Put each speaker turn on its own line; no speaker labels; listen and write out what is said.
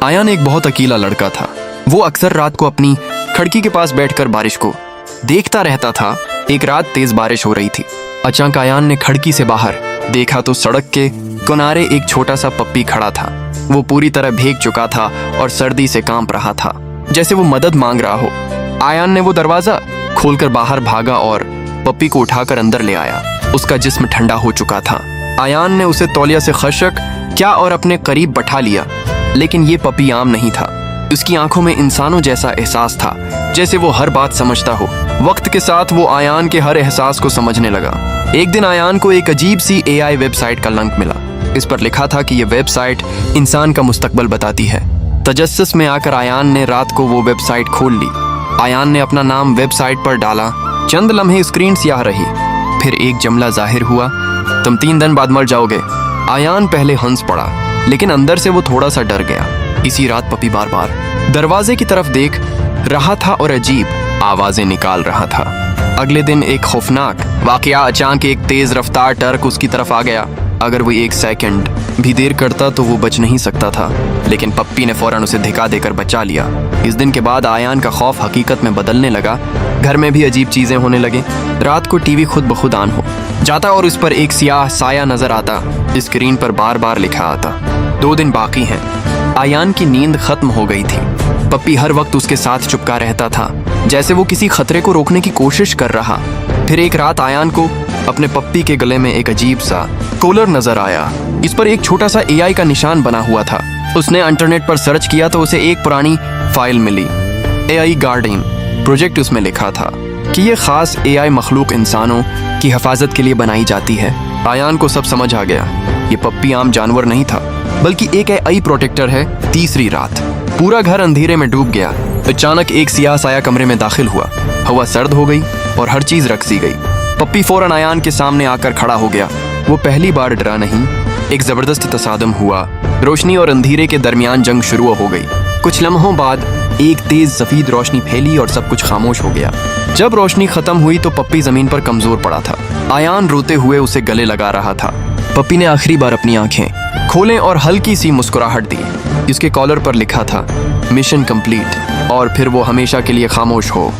आयान एक बहुत अकेला लड़का था। वो अक्सर रात को अपनी खिड़की के पास बैठकर बारिश को देखता रहता था। एक रात तेज बारिश हो रही थी। अचानक आयान ने खिड़की से बाहर देखा तो सड़क के किनारे एक छोटा सा पप्पी खड़ा था। वो पूरी तरह भीग चुका था और सर्दी से कांप रहा था, जैसे वो मदद मांग रहा हो। आयान ने वो दरवाजा खोलकर बाहर भागा और पप्पी को उठाकर अंदर ले आया। उसका जिस्म ठंडा हो चुका था। आयान ने उसे तौलिया से खशक क्या और अपने करीब बैठा लिया, लेकिन ये पप्पी आम नहीं था। उसकी आंखों में इंसानों जैसा एहसास था, जैसे वो हर बात समझता हो। वक्त के साथ वो आयान के हर एहसास को समझने लगा। एक दिन आयान को एक अजीब सी AI वेबसाइट का लिंक मिला। इस पर लिखा था कि यह वेबसाइट इंसान का मुस्तकबिल बताती है। तजस्सुस में आकर आयान ने रात को वो वेबसाइट खोल ली। आयान ने अपना नाम वेबसाइट पर डाला। चंद लम्हे स्क्रीन स्याह रही, फिर एक जुमला जाहिर हुआ, तुम 3 दिन बाद मर जाओगे। आयान पहले हंस पड़ा, लेकिन अंदर से वो थोड़ा सा डर गया। इसी रात पप्पी बार बार दरवाजे की तरफ देख रहा था और अजीब आवाजें निकाल रहा था। अगले दिन एक खौफनाक वाकया, अचानक एक तेज रफ्तार ट्रक उसकी तरफ आ गया। अगर वो 1 सेकंड भी देर करता तो वो बच नहीं सकता था, लेकिन पप्पी ने फौरन उसे धिका देकर बचा लिया। इस दिन के बाद आयान का खौफ हकीकत में बदलने लगा। घर में भी अजीब चीजें होने लगे। रात को टीवी खुद ब खुद ऑन हो जाता और उस पर एक सियाह साया नजर आता। स्क्रीन पर बार बार लिखा आता, 2 दिन बाकी हैं। आयान की नींद खत्म हो गई थी। पप्पी हर वक्त उसके साथ चिपका रहता था, जैसे वो किसी खतरे को रोकने की कोशिश कर रहा। फिर एक रात आयान को अपने पप्पी के गले में एक अजीब सा कॉलर नजर आया। इस पर एक छोटा सा AI का निशान बना हुआ था। उसने इंटरनेट पर सर्च किया तो उसे एक पुरानी फाइल मिली। AI गार्डियन प्रोजेक्ट उसमें लिखा था कि यह खास AI मखलूक इंसानों की हिफाजत के लिए बनाई जाती है। आयान को सब समझ आ गया। ये पप्पी आम जानवर नहीं था, बल्कि एक AI प्रोटेक्टर है। तीसरी रात पूरा घर अंधेरे में डूब गया। अचानक एक सियाह साया कमरे में दाखिल हुआ। हवा सर्द हो गई और हर चीज रख सी गई। पप्पी फौरन आयान के सामने आकर खड़ा हो गया। वो पहली बार डरा नहीं, एक जबरदस्त तसादुम हुआ। रोशनी और अंधेरे के दरमियान जंग शुरू हो गई। कुछ लम्हों बाद एक तेज सफेद रोशनी फैली और सब कुछ खामोश हो गया। जब रोशनी खत्म हुई तो पप्पी जमीन पर कमजोर पड़ा था। आयान रोते हुए उसे गले लगा रहा था। पप्पी ने आखिरी बार अपनी आंखें खोलें और हल्की सी मुस्कुराहट दी। इसके कॉलर पर लिखा था, मिशन कंप्लीट। और फिर वो हमेशा के लिए खामोश हो